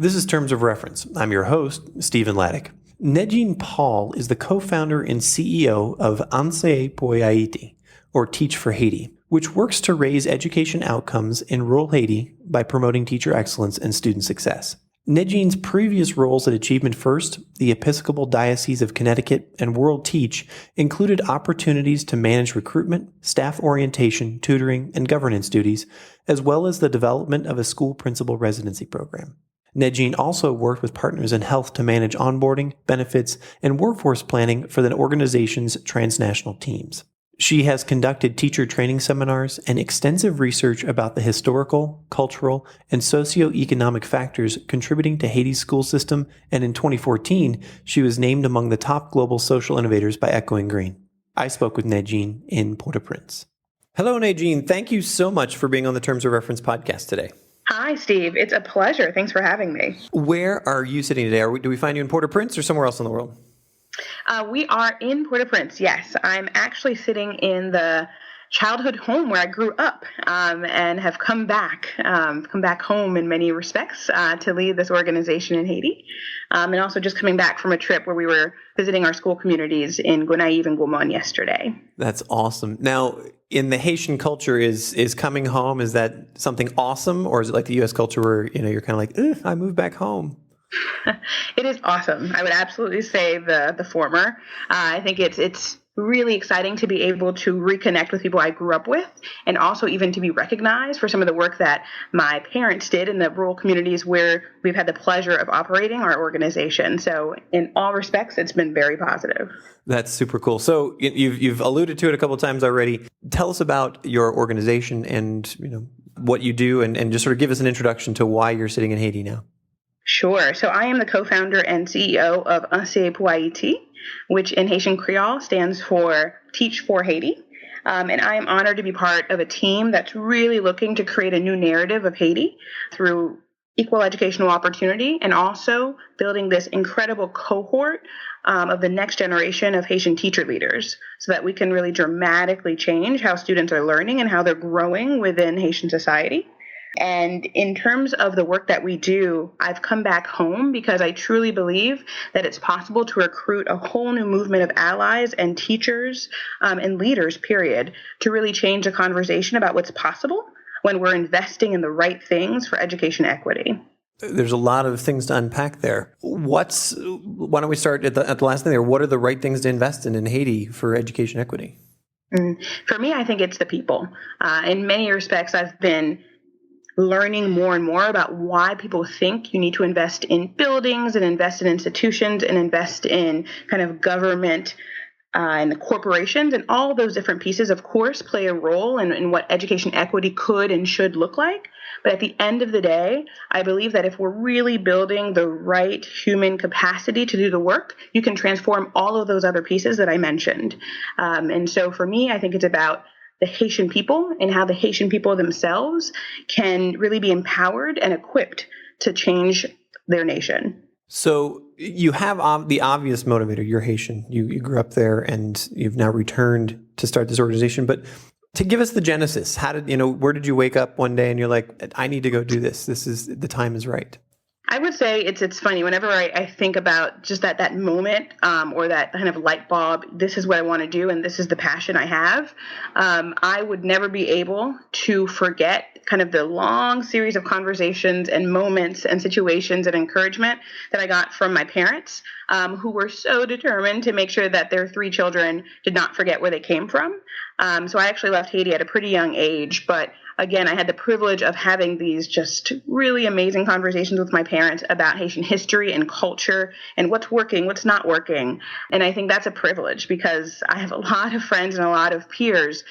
This is Terms of Reference. I'm your host, Stephen Laddick. Nedgine Paul is the co-founder and CEO of Anseye Pou Ayiti, or Teach for Haiti, which works to raise education outcomes in rural Haiti by promoting teacher excellence and student success. Nedgine's previous roles at Achievement First, the Episcopal Diocese of Connecticut, and WorldTeach included opportunities to manage recruitment, staff orientation, tutoring, and governance duties, as well as the development of a school principal residency program. Nedgine also worked with partners in health to manage onboarding, benefits, and workforce planning for the organization's transnational teams. She has conducted teacher training seminars and extensive research about the historical, cultural, and socioeconomic factors contributing to Haiti's school system, and in 2014, she was named among the top global social innovators by Echoing Green. I spoke with Nedgine in Port-au-Prince. Hello, Nedgine. Thank you so much for being on the Terms of Reference podcast today. Hi, Steve. It's a pleasure. Thanks for having me. Where are you sitting today? Do we find you in Port-au-Prince or somewhere else in the world? We are in Port-au-Prince, yes. I'm actually sitting in the childhood home where I grew up and have come back home in many respects to lead this organization in Haiti. And also just coming back from a trip where we were visiting our school communities in Gonaïves and Gaumont yesterday. That's awesome. Now, in the Haitian culture, is coming home, is that something awesome? Or is it like the U.S. culture where, you're kind of like, I moved back home? It is awesome. I would absolutely say the former. I think it's really exciting to be able to reconnect with people I grew up with, and also even to be recognized for some of the work that my parents did in the rural communities where we've had the pleasure of operating our organization. So in all respects, it's been very positive. That's super cool. So you've alluded to it a couple of times already. Tell us about your organization and what you do, and just sort of give us an introduction to why you're sitting in Haiti now. Sure. So I am the co-founder and CEO of Anseye Pou Ayiti, which in Haitian Creole stands for Teach for Haiti. And I am honored to be part of a team that's really looking to create a new narrative of Haiti through equal educational opportunity, and also building this incredible cohort of the next generation of Haitian teacher leaders, so that we can really dramatically change how students are learning and how they're growing within Haitian society. And in terms of the work that we do, I've come back home because I truly believe that it's possible to recruit a whole new movement of allies and teachers and leaders, period, to really change the conversation about what's possible when we're investing in the right things for education equity. There's a lot of things to unpack there. Why don't we start at the last thing there? What are the right things to invest in Haiti for education equity? For me, I think it's the people. In many respects, I've been learning more and more about why people think you need to invest in buildings and invest in institutions and invest in kind of government and the corporations, and all those different pieces, of course, play a role in what education equity could and should look like. But at the end of the day, I believe that if we're really building the right human capacity to do the work, you can transform all of those other pieces that I mentioned. And so for me, I think it's about the Haitian people and how the Haitian people themselves can really be empowered and equipped to change their nation. So you have the obvious motivator. You're Haitian. You grew up there, and you've now returned to start this organization. But to give us the genesis, where did you wake up one day and you're like, I need to go do this. The time is right. I would say it's funny. Whenever I think about just that moment or that kind of light bulb, this is what I want to do and this is the passion I have, I would never be able to forget kind of the long series of conversations and moments and situations and encouragement that I got from my parents, who were so determined to make sure that their 3 children did not forget where they came from. So I actually left Haiti at a pretty young age, but again, I had the privilege of having these just really amazing conversations with my parents about Haitian history and culture and what's working, what's not working. And I think that's a privilege because I have a lot of friends and a lot of peers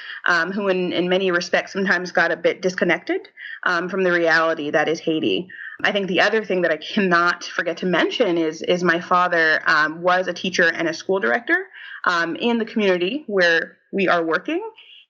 who in many respects sometimes got a bit disconnected from the reality that is Haiti. I think the other thing that I cannot forget to mention is my father was a teacher and a school director in the community where we are working.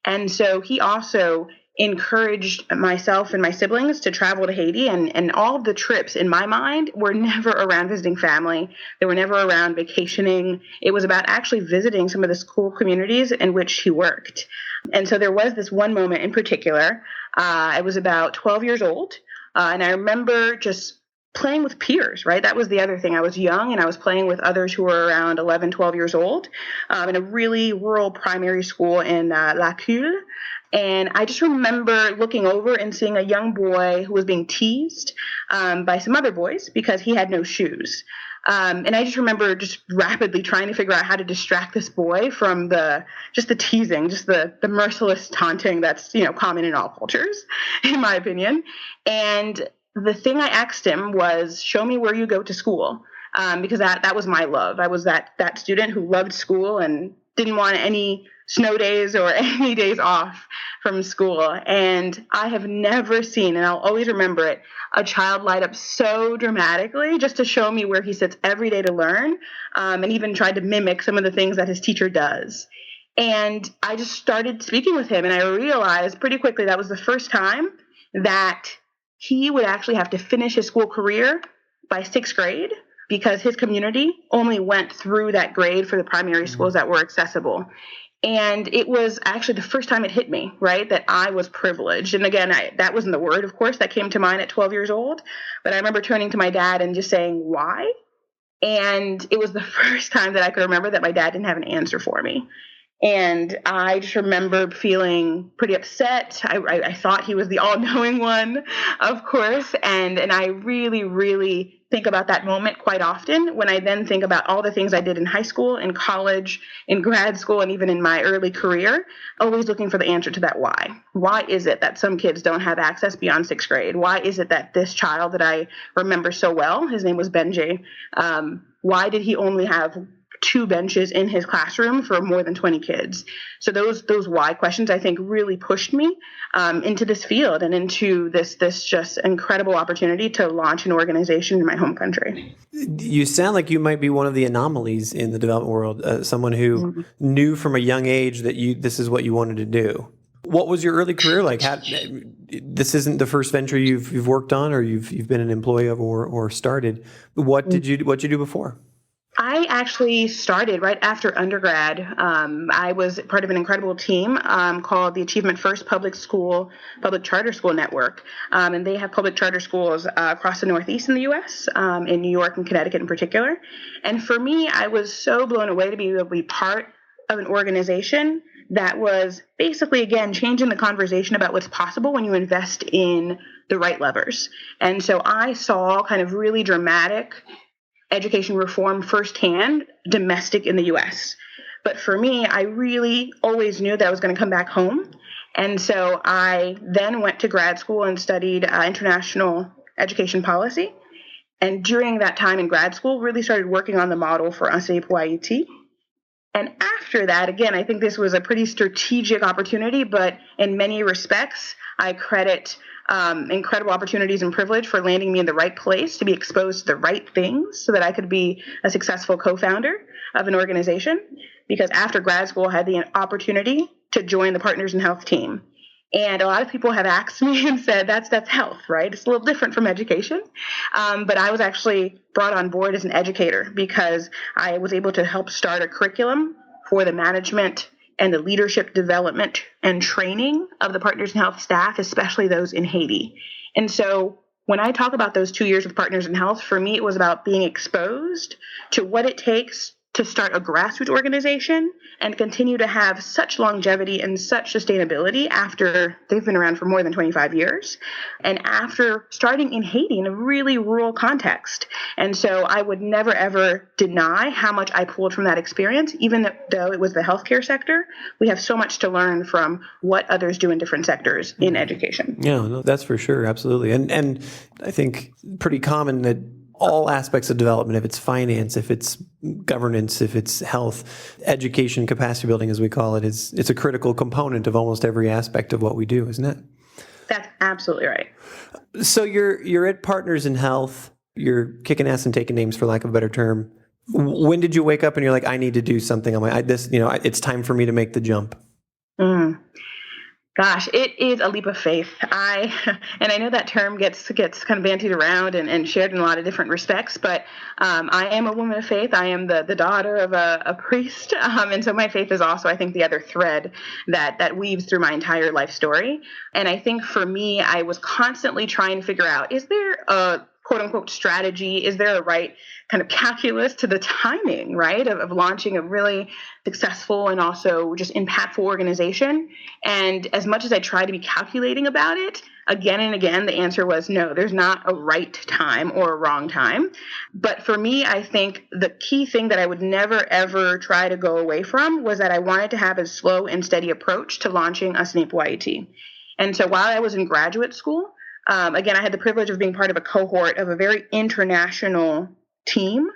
And so he also encouraged myself and my siblings to travel to Haiti, and all of the trips in my mind were never around visiting family. They were never around vacationing. It was about actually visiting some of the school communities in which he worked. And so there was this one moment in particular. I was about 12 years old, and I remember just playing with peers, right? That was the other thing. I was young and I was playing with others who were around 11, 12 years old in a really rural primary school in La Cule. And I just remember looking over and seeing a young boy who was being teased by some other boys because he had no shoes. And I just remember just rapidly trying to figure out how to distract this boy from the teasing, just the merciless taunting that's, common in all cultures, in my opinion. And the thing I asked him was, show me where you go to school, because that was my love. I was that student who loved school and didn't want any snow days or any days off from school. And I have never seen, and I'll always remember it, a child light up so dramatically just to show me where he sits every day to learn, and even tried to mimic some of the things that his teacher does. And I just started speaking with him, and I realized pretty quickly that was the first time that he would actually have to finish his school career by 6th grade because his community only went through that grade for the primary schools that were accessible. And it was actually the first time it hit me, right, that I was privileged. And again, that wasn't the word, of course, that came to mind at 12 years old. But I remember turning to my dad and just saying, why? And it was the first time that I could remember that my dad didn't have an answer for me. And I just remember feeling pretty upset. I thought he was the all-knowing one, of course. And I really, really think about that moment quite often when I then think about all the things I did in high school, in college, in grad school, and even in my early career, always looking for the answer to that why. Why is it that some kids don't have access beyond 6th grade? Why is it that this child that I remember so well, his name was Benji, why did he only have 2 benches in his classroom for more than 20 kids? So those why questions, I think, really pushed me into this field and into this just incredible opportunity to launch an organization in my home country. You sound like you might be one of the anomalies in the development world, someone who knew from a young age that this is what you wanted to do. What was your early career like? This isn't the first venture you've worked on or you've been an employee of or started. What did you do before? I actually started right after undergrad. I was part of an incredible team called the Achievement First Public Charter School Network. And they have public charter schools across the Northeast in the U.S., in New York and Connecticut in particular. And for me, I was so blown away to be able to be part of an organization that was basically, again, changing the conversation about what's possible when you invest in the right levers. And so I saw kind of really dramatic education reform firsthand, domestic in the U.S. But for me, I really always knew that I was going to come back home. And so I then went to grad school and studied international education policy. And during that time in grad school, really started working on the model for Anseye Pou Ayiti. And after that, again, I think this was a pretty strategic opportunity, but in many respects, I credit incredible opportunities and privilege for landing me in the right place to be exposed to the right things so that I could be a successful co-founder of an organization. Because after grad school, I had the opportunity to join the Partners in Health team. And a lot of people have asked me and said, that's health, right? It's a little different from education. But I was actually brought on board as an educator because I was able to help start a curriculum for the management and the leadership development and training of the Partners in Health staff, especially those in Haiti. And so when I talk about those 2 years with Partners in Health, for me, it was about being exposed to what it takes to start a grassroots organization and continue to have such longevity and such sustainability after they've been around for more than 25 years and after starting in Haiti in a really rural context. And so I would never, ever deny how much I pulled from that experience, even though it was the healthcare sector. We have so much to learn from what others do in different sectors in education. Yeah, no, that's for sure. Absolutely. And I think pretty common that all aspects of development, if it's finance, if it's governance, if it's health, education, capacity building, as we call it, it's a critical component of almost every aspect of what we do, isn't it? That's absolutely right. So you're at Partners in Health. You're kicking ass and taking names, for lack of a better term. When did you wake up and you're like, I need to do something on it's time for me to make the jump? Gosh, it is a leap of faith. I know that term gets kind of bandied around and shared in a lot of different respects, but I am a woman of faith. I am the daughter of a priest, and so my faith is also, I think, the other thread that weaves through my entire life story. And I think for me, I was constantly trying to figure out, is there a quote unquote strategy? Is there a right kind of calculus to the timing, right, of launching a really successful and also just impactful organization? And as much as I try to be calculating about it, again and again, the answer was no, there's not a right time or a wrong time. But for me, I think the key thing that I would never, ever try to go away from was that I wanted to have a slow and steady approach to launching Anseye Pou Ayiti. And so while I was in graduate school, again, I had the privilege of being part of a cohort of a very international team.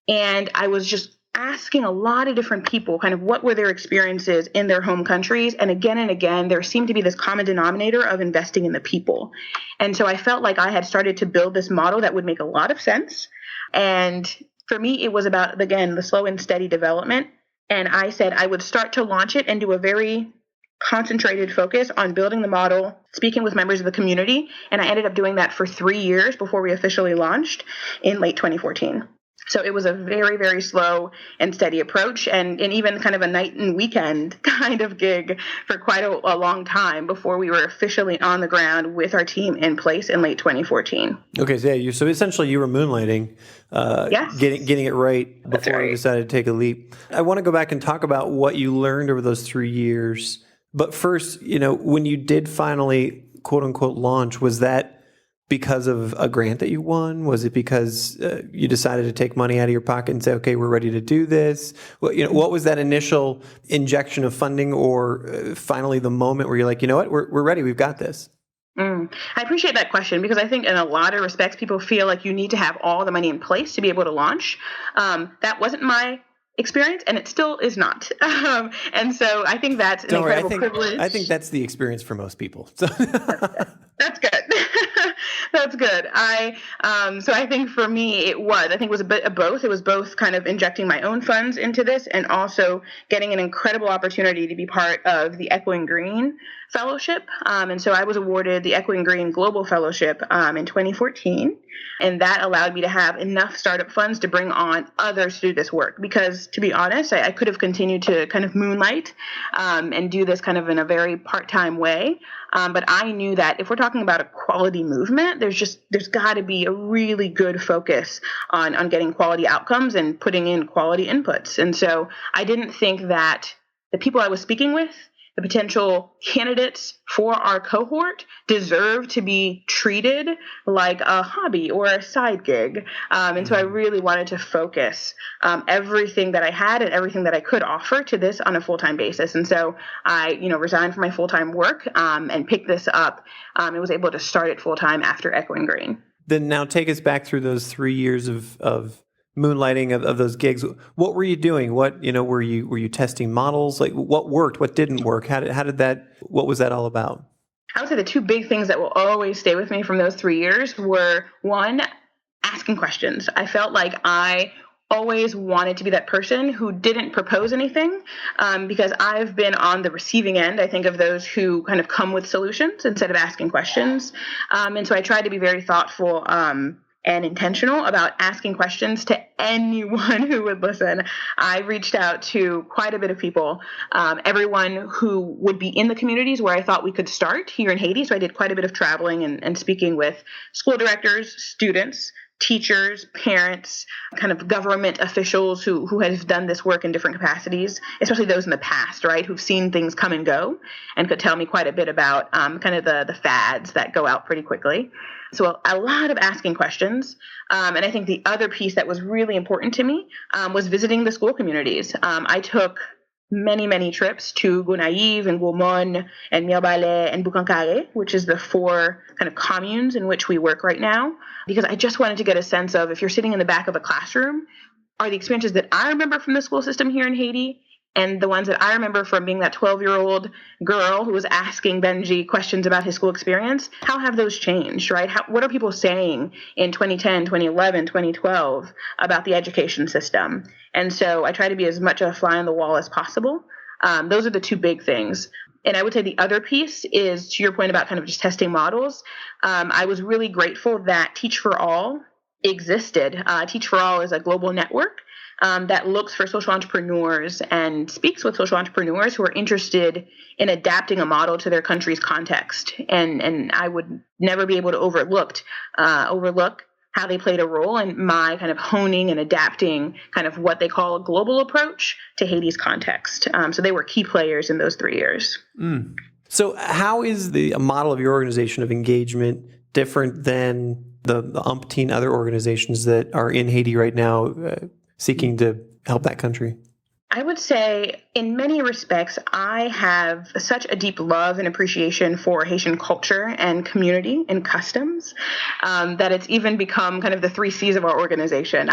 And I was just asking a lot of different people kind of what were their experiences in their home countries. And again, there seemed to be this common denominator of investing in the people. And so I felt like I had started to build this model that would make a lot of sense. And for me, it was about, again, the slow and steady development. And I said I would start to launch it and do a very concentrated focus on building the model, speaking with members of the community. And I ended up doing that for 3 years before we officially launched in late 2014. So it was a very, very slow and steady approach, and even kind of a night and weekend kind of gig for quite a long time before we were officially on the ground with our team in place in late 2014. Okay, so essentially you were moonlighting, yes. getting it right before you decided to take a leap. I want to go back and talk about what you learned over those 3 years. But first, when you did finally, quote unquote, launch, was that because of a grant that you won? Was it because you decided to take money out of your pocket and say, okay, we're ready to do this? What was that initial injection of funding, or finally the moment where you're like, you know what, we're ready, we've got this? I appreciate that question, because I think in a lot of respects, people feel like you need to have all the money in place to be able to launch. That wasn't my experience, and it still is not. And so I think that's an incredible privilege. I think that's the experience for most people. So. That's good. That's good. So I think for me, I think it was a bit of both. It was both kind of injecting my own funds into this and also getting an incredible opportunity to be part of the Echo and Green Fellowship. And so I was awarded the Echo and Green Global Fellowship in 2014. And that allowed me to have enough startup funds to bring on others to do this work. Because to be honest, I could have continued to kind of moonlight and do this kind of in a very part-time way. But I knew that if we're talking about a quality movement, there's got to be a really good focus on getting quality outcomes and putting in quality inputs. And so I didn't think that the people I was speaking with, the potential candidates for our cohort, deserve to be treated like a hobby or a side gig. And so I really wanted to focus everything that I had and everything that I could offer to this on a full-time basis. And so I, resigned from my full-time work and picked this up and was able to start it full-time after Echo and Green. Then now take us back through those 3 years of moonlighting of those gigs. What were you doing? What, were you testing models? Like what worked, what didn't work? What was that all about? I would say the two big things that will always stay with me from those 3 years were, one, asking questions. I felt like I always wanted to be that person who didn't propose anything, because I've been on the receiving end, I think, of those who kind of come with solutions instead of asking questions. And so I tried to be very thoughtful and intentional about asking questions to anyone who would listen. I reached out to quite a bit of people, everyone who would be in the communities where I thought we could start here in Haiti. So I did quite a bit of traveling and speaking with school directors, students, teachers, parents, kind of government officials who have done this work in different capacities, especially those in the past, right, who've seen things come and go and could tell me quite a bit about kind of the fads that go out pretty quickly. So a lot of asking questions. And I think the other piece that was really important to me was visiting the school communities. I took many, many trips to Gonaïve and Gaumont and Mirebalais and Boucankare, which is the 4 kind of communes in which we work right now, because I just wanted to get a sense of, if you're sitting in the back of a classroom, are the experiences that I remember from the school system here in Haiti and the ones that I remember from being that 12-year-old girl who was asking Benji questions about his school experience, how have those changed, right? What are people saying in 2010, 2011, 2012 about the education system? And so I try to be as much a fly on the wall as possible. Those are the two big things. And I would say the other piece is, to your point about kind of just testing models, I was really grateful that Teach for All existed. Teach for All is a global network that looks for social entrepreneurs and speaks with social entrepreneurs who are interested in adapting a model to their country's context. And I would never be able to overlook how they played a role in my kind of honing and adapting kind of what they call a global approach to Haiti's context. So they were key players in those 3 years. So how is the model of your organization of engagement different than the umpteen other organizations that are in Haiti right now seeking to help that country? I would say in many respects, I have such a deep love and appreciation for Haitian culture and community and customs that it's even become kind of the 3 C's of our organization.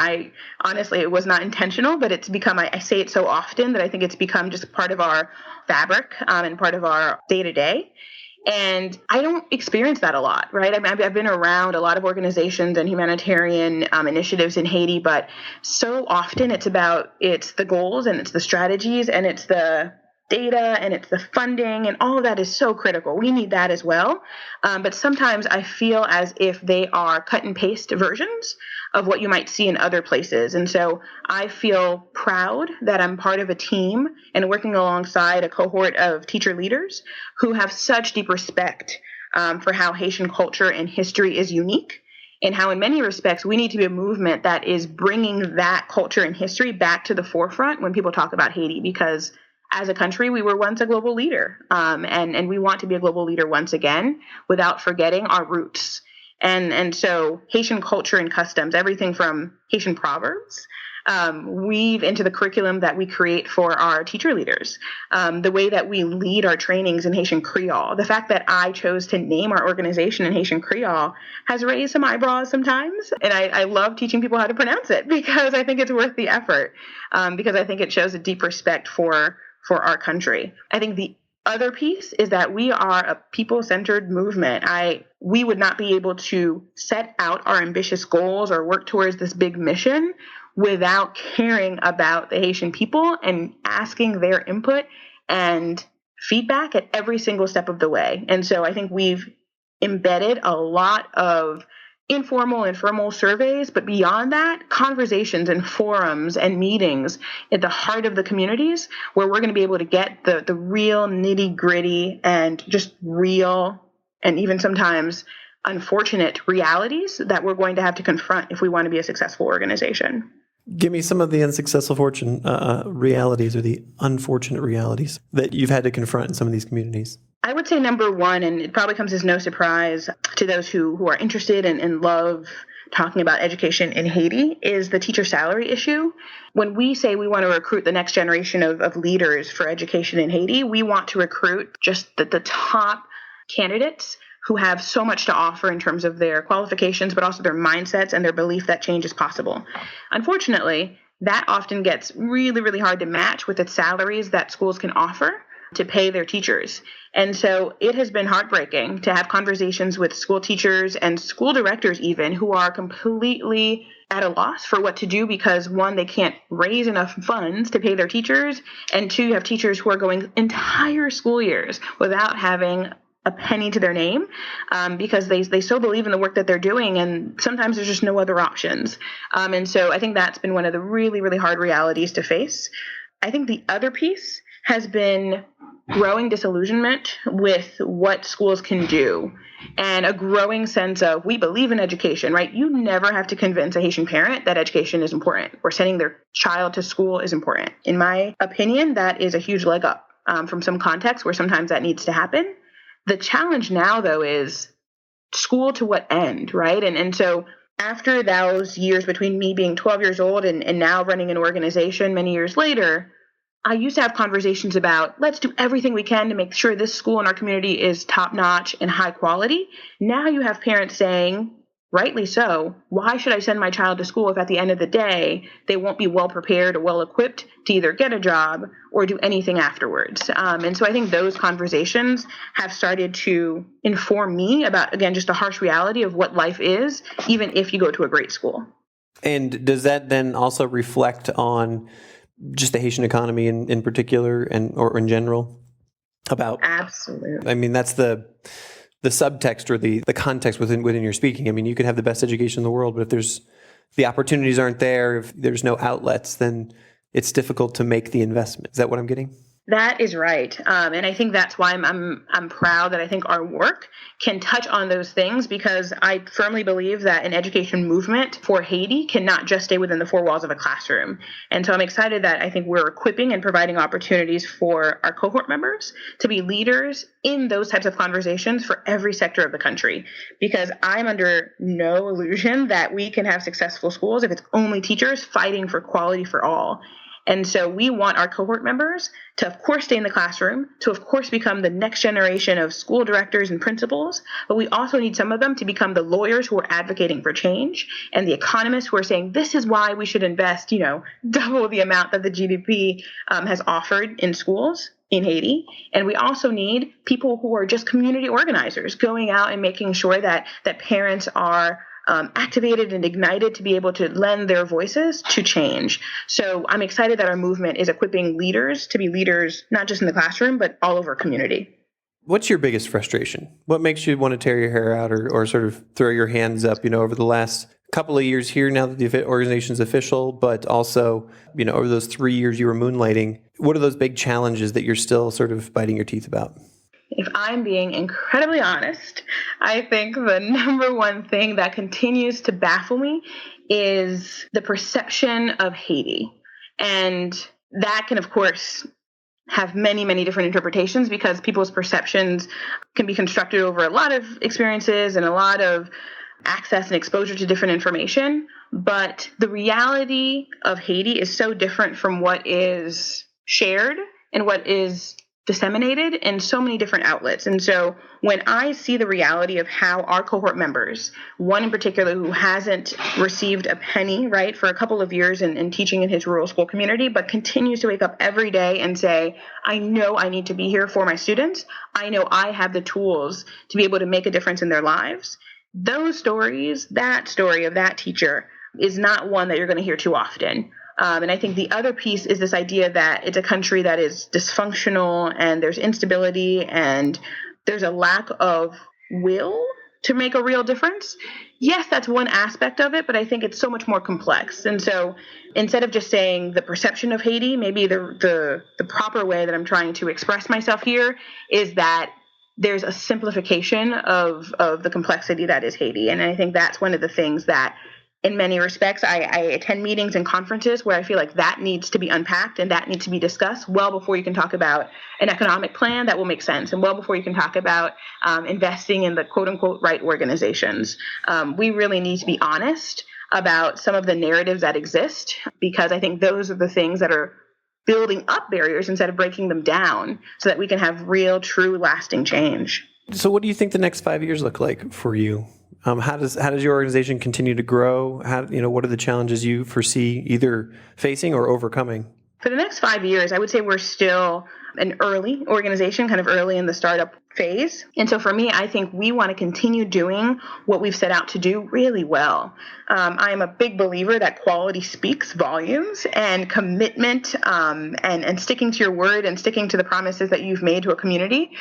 Honestly, it was not intentional, but it's become, I say it so often that I think it's become just part of our fabric and part of our day-to-day. And I don't experience that a lot, right? I mean, I've been around a lot of organizations and humanitarian initiatives in Haiti, but so often it's the goals and it's the strategies and it's the data and it's the funding, and all of that is so critical. We need that as well. But sometimes I feel as if they are cut and paste versions of what you might see in other places. And so I feel proud that I'm part of a team and working alongside a cohort of teacher leaders who have such deep respect for how Haitian culture and history is unique, and how in many respects we need to be a movement that is bringing that culture and history back to the forefront when people talk about Haiti, because as a country, we were once a global leader, and we want to be a global leader once again without forgetting our roots. And so Haitian culture and customs, everything from Haitian proverbs, weave into the curriculum that we create for our teacher leaders, the way that we lead our trainings in Haitian Creole. The fact that I chose to name our organization in Haitian Creole has raised some eyebrows sometimes, and I love teaching people how to pronounce it because I think it's worth the effort, because I think it shows a deep respect for our country. I think the other piece is that we are a people-centered movement. We would not be able to set out our ambitious goals or work towards this big mission without caring about the Haitian people and asking their input and feedback at every single step of the way. And so I think we've embedded a lot of informal and formal surveys, but beyond that, conversations and forums and meetings at the heart of the communities where we're going to be able to get the real nitty gritty and just real and even sometimes unfortunate realities that we're going to have to confront if we want to be a successful organization. Give me some of the unsuccessful realities or the unfortunate realities that you've had to confront in some of these communities. I would say number one, and it probably comes as no surprise to those who are interested and love talking about education in Haiti, is the teacher salary issue. When we say we want to recruit the next generation of leaders for education in Haiti, we want to recruit just the top candidates who have so much to offer in terms of their qualifications, but also their mindsets and their belief that change is possible. Unfortunately, that often gets really, really hard to match with the salaries that schools can offer to pay their teachers. And so it has been heartbreaking to have conversations with school teachers and school directors even who are completely at a loss for what to do because, one, they can't raise enough funds to pay their teachers, and two, you have teachers who are going entire school years without having a penny to their name because they so believe in the work that they're doing, and sometimes there's just no other options. And so I think that's been one of the really, really hard realities to face. I think the other piece has been growing disillusionment with what schools can do and a growing sense of we believe in education, right? You never have to convince a Haitian parent that education is important or sending their child to school is important. In my opinion, that is a huge leg up from some contexts where sometimes that needs to happen. The challenge now, though, is school to what end, right? And so after those years between me being 12 years old and now running an organization many years later, I used to have conversations about let's do everything we can to make sure this school in our community is top-notch and high quality. Now you have parents saying, rightly so, why should I send my child to school if at the end of the day they won't be well prepared or well equipped to either get a job or do anything afterwards? And so I think those conversations have started to inform me about, again, just the harsh reality of what life is, even if you go to a great school. And does that then also reflect on just the Haitian economy in particular or in general? Absolutely. I mean, that's the subtext or the context within your speaking. I mean, you can have the best education in the world, but if the opportunities aren't there, if there's no outlets, then it's difficult to make the investment. Is that what I'm getting? That is right. And I think that's why I'm proud that I think our work can touch on those things, because I firmly believe that an education movement for Haiti cannot just stay within the four walls of a classroom. And so I'm excited that I think we're equipping and providing opportunities for our cohort members to be leaders in those types of conversations for every sector of the country, because I'm under no illusion that we can have successful schools if it's only teachers fighting for quality for all. And so we want our cohort members to, of course, stay in the classroom, to, of course, become the next generation of school directors and principals. But we also need some of them to become the lawyers who are advocating for change, and the economists who are saying this is why we should invest, double the amount that the GDP has offered in schools in Haiti. And we also need people who are just community organizers, going out and making sure that parents are activated and ignited to be able to lend their voices to change. So I'm excited that our movement is equipping leaders to be leaders, not just in the classroom, but all over community. What's your biggest frustration? What makes you want to tear your hair out or sort of throw your hands up, over the last couple of years here, now that the organization's official, but also, over those 3 years you were moonlighting? What are those big challenges that you're still sort of biting your teeth about? If I'm being incredibly honest, I think the number one thing that continues to baffle me is the perception of Haiti. And that can, of course, have many, many different interpretations, because people's perceptions can be constructed over a lot of experiences and a lot of access and exposure to different information. But the reality of Haiti is so different from what is shared and what is disseminated in so many different outlets. And so when I see the reality of how our cohort members, one in particular who hasn't received a penny, right, for a couple of years in teaching in his rural school community, but continues to wake up every day and say, I know I need to be here for my students. I know I have the tools to be able to make a difference in their lives. Those stories, that story of that teacher is not one that you're going to hear too often. And I think the other piece is this idea that it's a country that is dysfunctional and there's instability and there's a lack of will to make a real difference. Yes, that's one aspect of it, but I think it's so much more complex. And so instead of just saying the perception of Haiti, maybe the proper way that I'm trying to express myself here is that there's a simplification of the complexity that is Haiti. And I think that's one of the things that, in many respects, I attend meetings and conferences where I feel like that needs to be unpacked and that needs to be discussed well before you can talk about an economic plan that will make sense, and well before you can talk about investing in the quote-unquote right organizations. We really need to be honest about some of the narratives that exist, because I think those are the things that are building up barriers instead of breaking them down, so that we can have real, true, lasting change. So what do you think the next 5 years look like for you? How does your organization continue to grow? What are the challenges you foresee either facing or overcoming? For the next 5 years, I would say we're still an early organization, kind of early in the startup phase. And so for me, I think we want to continue doing what we've set out to do really well. I am a big believer that quality speaks volumes, and commitment and sticking to your word and sticking to the promises that you've made to a community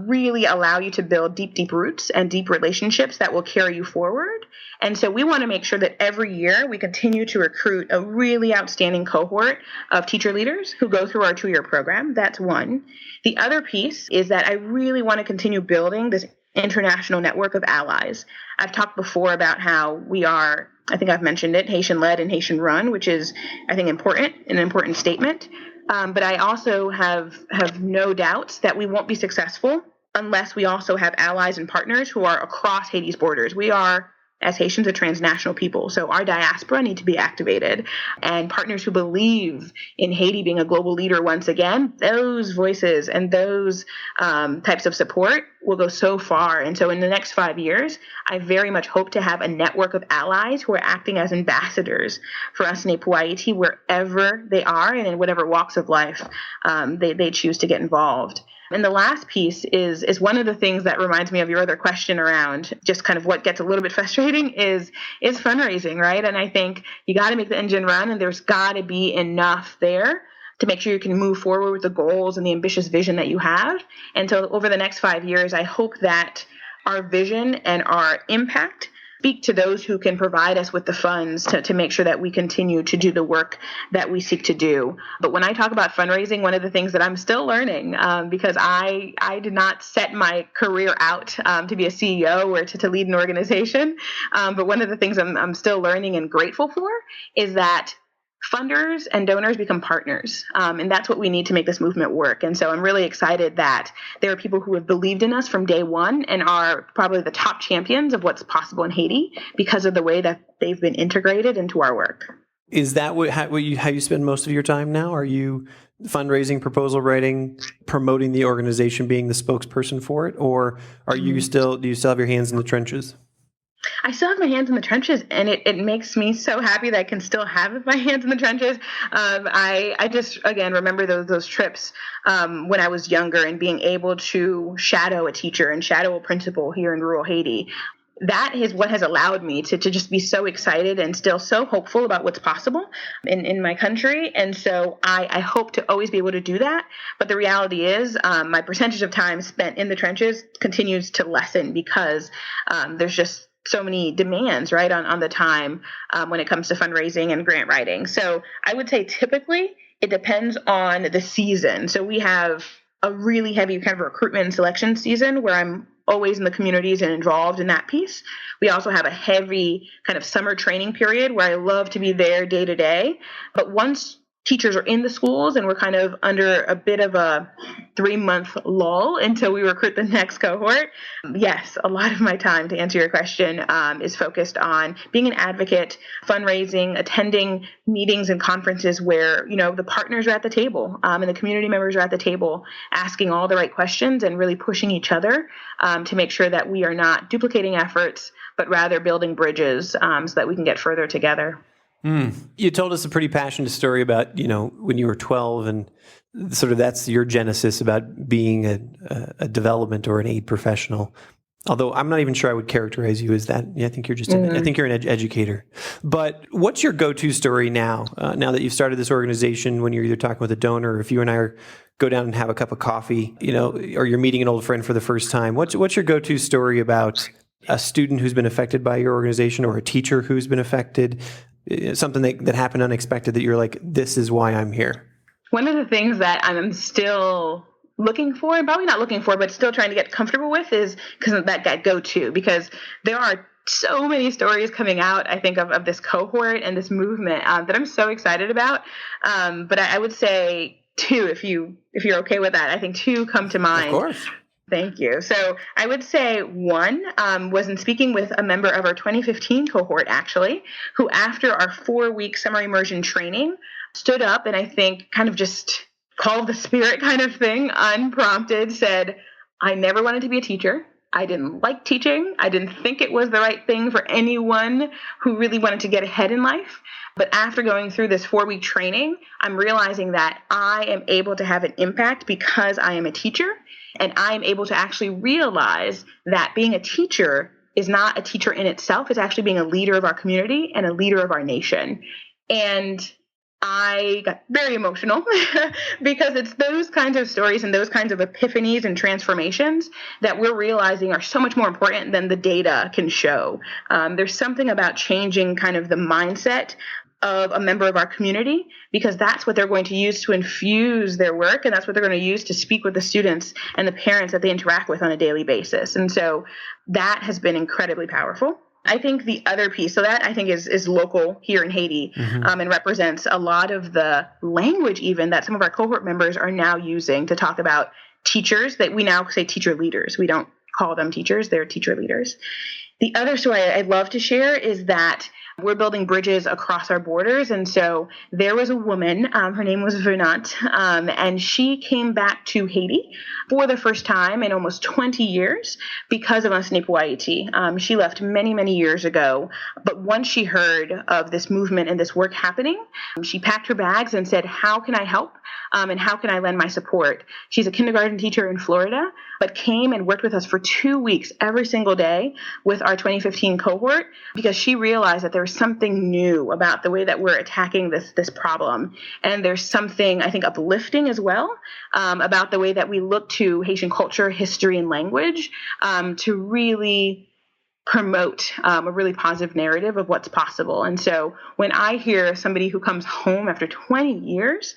really allow you to build deep, deep roots and deep relationships that will carry you forward. And so we want to make sure that every year we continue to recruit a really outstanding cohort of teacher leaders who go through our 2-year program. That's one. The other piece is that I really want to continue building this international network of allies. I've talked before about how we are, I think I've mentioned it, Haitian-led and Haitian-run, which is, I think, an important statement. But I also have no doubts that we won't be successful unless we also have allies and partners who are across Haiti's borders. We are, as Haitians, a transnational people. So our diaspora need to be activated, and partners who believe in Haiti being a global leader once again, those voices and those types of support will go so far. And so in the next 5 years, I very much hope to have a network of allies who are acting as ambassadors for Anseye Pou Ayiti wherever they are and in whatever walks of life they choose to get involved. And the last piece is one of the things that reminds me of your other question around just kind of what gets a little bit frustrating is fundraising, right? And I think you got to make the engine run, and there's got to be enough there to make sure you can move forward with the goals and the ambitious vision that you have. And so over the next 5 years, I hope that our vision and our impact speak to those who can provide us with the funds to make sure that we continue to do the work that we seek to do. But when I talk about fundraising, one of the things that I'm still learning, because I did not set my career out to be a CEO or to lead an organization. But one of the things I'm still learning and grateful for is that funders and donors become partners. And that's what we need to make this movement work. And so I'm really excited that there are people who have believed in us from day one and are probably the top champions of what's possible in Haiti because of the way that they've been integrated into our work. Is that how you spend most of your time now? Are you fundraising, proposal writing, promoting the organization, being the spokesperson for it? Or do you still have your hands in the trenches? I still have my hands in the trenches, and it makes me so happy that I can still have my hands in the trenches. I just, again, remember those trips when I was younger and being able to shadow a teacher and shadow a principal here in rural Haiti. That is what has allowed me to just be so excited and still so hopeful about what's possible in my country. And so I hope to always be able to do that. But the reality is my percentage of time spent in the trenches continues to lessen because there's just so many demands, right, on the time when it comes to fundraising and grant writing. So I would say typically it depends on the season. So we have a really heavy kind of recruitment and selection season where I'm always in the communities and involved in that piece. We also have a heavy kind of summer training period where I love to be there day to day. But once teachers are in the schools and we're kind of under a bit of a 3-month lull until we recruit the next cohort, yes, a lot of my time, to answer your question, is focused on being an advocate, fundraising, attending meetings and conferences where, the partners are at the table and the community members are at the table asking all the right questions and really pushing each other to make sure that we are not duplicating efforts, but rather building bridges so that we can get further together. You told us a pretty passionate story about, when you were 12 and sort of that's your genesis about being a development or an aid professional. Although I'm not even sure I would characterize you as that. I think you're just I think you're an educator. But what's your go-to story now? Now that you've started this organization, when you're either talking with a donor, or if you and I go down and have a cup of coffee, or you're meeting an old friend for the first time, what's your go-to story about a student who's been affected by your organization or a teacher who's been affected? Something that happened unexpected that you're like, this is why I'm here? One of the things that I'm still looking for, and probably not looking for, but still trying to get comfortable with is because of that go-to, because there are so many stories coming out, I think, of this cohort and this movement that I'm so excited about. But I would say two, if you're okay with that. I think two come to mind. Of course. Thank you. So I would say one was in speaking with a member of our 2015 cohort, actually, who after our 4-week summer immersion training stood up and I think kind of just called the spirit kind of thing, unprompted, said, I never wanted to be a teacher. I didn't like teaching. I didn't think it was the right thing for anyone who really wanted to get ahead in life. But after going through this 4-week training, I'm realizing that I am able to have an impact because I am a teacher. And I'm able to actually realize that being a teacher is not a teacher in itself. It's actually being a leader of our community and a leader of our nation. And I got very emotional because it's those kinds of stories and those kinds of epiphanies and transformations that we're realizing are so much more important than the data can show. There's something about changing kind of the mindset of a member of our community, because that's what they're going to use to infuse their work, and that's what they're going to use to speak with the students and the parents that they interact with on a daily basis. And so that has been incredibly powerful. I think the other piece, so that I think is local here in Haiti, and represents a lot of the language even that some of our cohort members are now using to talk about teachers, that we now say teacher leaders. We don't call them teachers, they're teacher leaders. The other story I'd love to share is that we're building bridges across our borders. And so there was a woman, her name was Vernant, and she came back to Haiti for the first time in almost 20 years because of Anseye Pou Ayiti. She left many, many years ago. But once she heard of this movement and this work happening, she packed her bags and said, how can I help? And how can I lend my support? She's a kindergarten teacher in Florida, but came and worked with us for 2 weeks every single day with our 2015 cohort because she realized that there was something new about the way that we're attacking this problem. And there's something, I think, uplifting as well about the way that we look to Haitian culture, history, and language to really promote a really positive narrative of what's possible. And so when I hear somebody who comes home after 20 years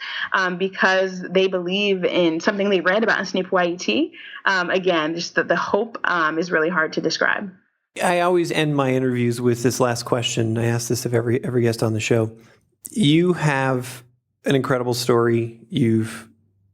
because they believe in something they read about Anseye Pou Ayiti, again, just the hope is really hard to describe. I always end my interviews with this last question. I ask this of every guest on the show. You have an incredible story. You've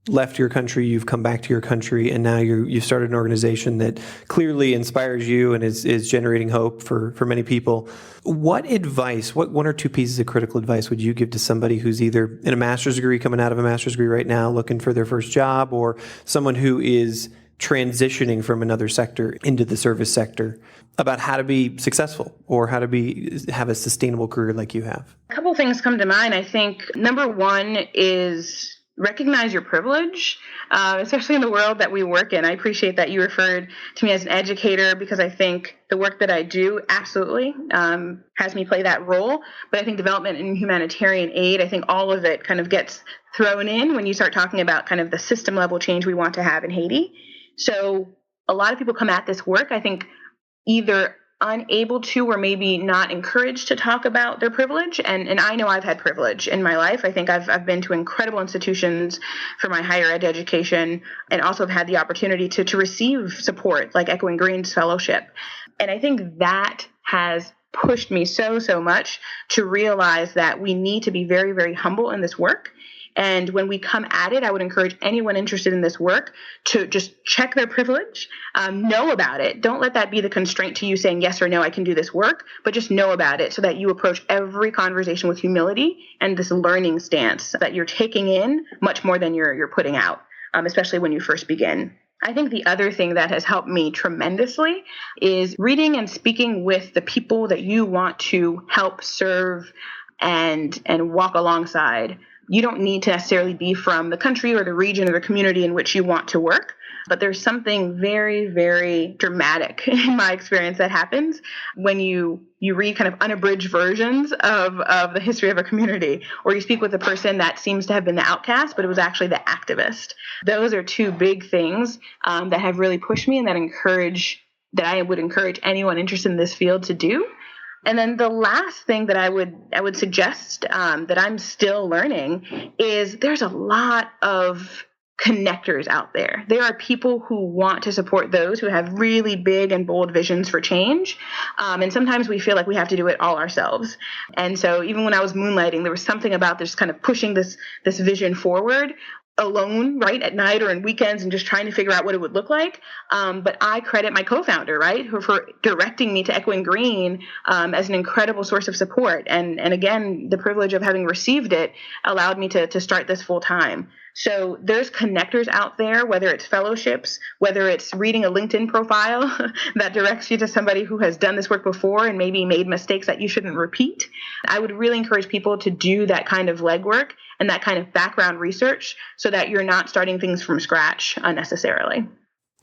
left your country, you've come back to your country, and now you've started an organization that clearly inspires you and is generating hope for many people. What advice, what one or two pieces of critical advice would you give to somebody who's either in a master's degree, coming out of a master's degree right now, looking for their first job, or someone who is transitioning from another sector into the service sector, about how to be successful or how to have a sustainable career like you have? A couple of things come to mind. I think number one is recognize your privilege, especially in the world that we work in. I appreciate that you referred to me as an educator, because I think the work that I do absolutely has me play that role. But I think development and humanitarian aid, I think all of it kind of gets thrown in when you start talking about kind of the system level change we want to have in Haiti. So a lot of people come at this work, I think, either unable to or maybe not encouraged to talk about their privilege. And I know I've had privilege in my life. I think I've been to incredible institutions for my higher ed education, and also have had the opportunity to receive support like Echoing Green's fellowship. And I think that has pushed me so much to realize that we need to be very, very humble in this work. And when we come at it, I would encourage anyone interested in this work to just check their privilege, know about it. Don't let that be the constraint to you saying yes or no, I can do this work, but just know about it so that you approach every conversation with humility and this learning stance that you're taking in much more than you're putting out, especially when you first begin. I think the other thing that has helped me tremendously is reading and speaking with the people that you want to help serve and walk alongside. You don't need to necessarily be from the country or the region or the community in which you want to work, but there's something very, very dramatic in my experience that happens when you read kind of unabridged versions of the history of a community, or you speak with a person that seems to have been the outcast, but it was actually the activist. Those are two big things that have really pushed me and that I would encourage anyone interested in this field to do. And then the last thing that I would suggest that I'm still learning is there's a lot of connectors out there. There are people who want to support those who have really big and bold visions for change. And sometimes we feel like we have to do it all ourselves. And so even when I was moonlighting, there was something about this kind of pushing this vision forward alone, right, at night or in weekends, and just trying to figure out what it would look like. But I credit my co-founder, right, for directing me to Echoing Green as an incredible source of support. And again, the privilege of having received it allowed me to start this full time. So there's connectors out there, whether it's fellowships, whether it's reading a LinkedIn profile that directs you to somebody who has done this work before and maybe made mistakes that you shouldn't repeat. I would really encourage people to do that kind of legwork and that kind of background research so that you're not starting things from scratch unnecessarily.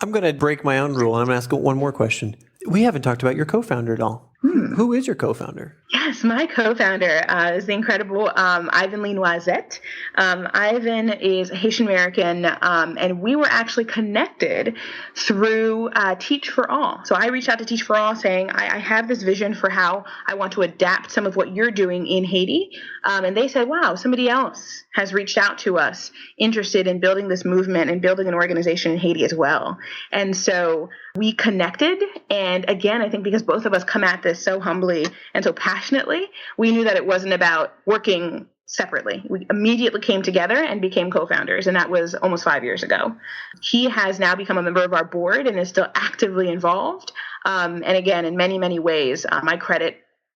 I'm going to break my own rule, and I'm going to ask one more question. We haven't talked about your co-founder at all. Who is your co-founder? Yes, my co-founder is the incredible Ivan Linoisette. Ivan is a Haitian American, and we were actually connected through Teach for All. So I reached out to Teach for All saying, I have this vision for how I want to adapt some of what you're doing in Haiti. And they said, wow, somebody else has reached out to us interested in building this movement and building an organization in Haiti as well. And so we connected. And again, I think because both of us come at this so humbly and so passionately, we knew that it wasn't about working separately. We immediately came together and became co-founders, and that was almost 5 years ago. He has now become a member of our board and is still actively involved. And again, in many, many ways, I credit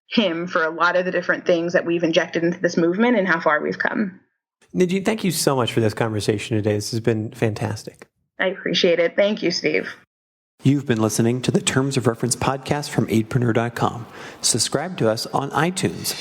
him for a lot of the different things that we've injected into this movement and how far we've come. Nedgine, thank you so much for this conversation today. This has been fantastic. I appreciate it. Thank you, Steve. You've been listening to the Terms of Reference podcast from aidpreneur.com. Subscribe to us on iTunes.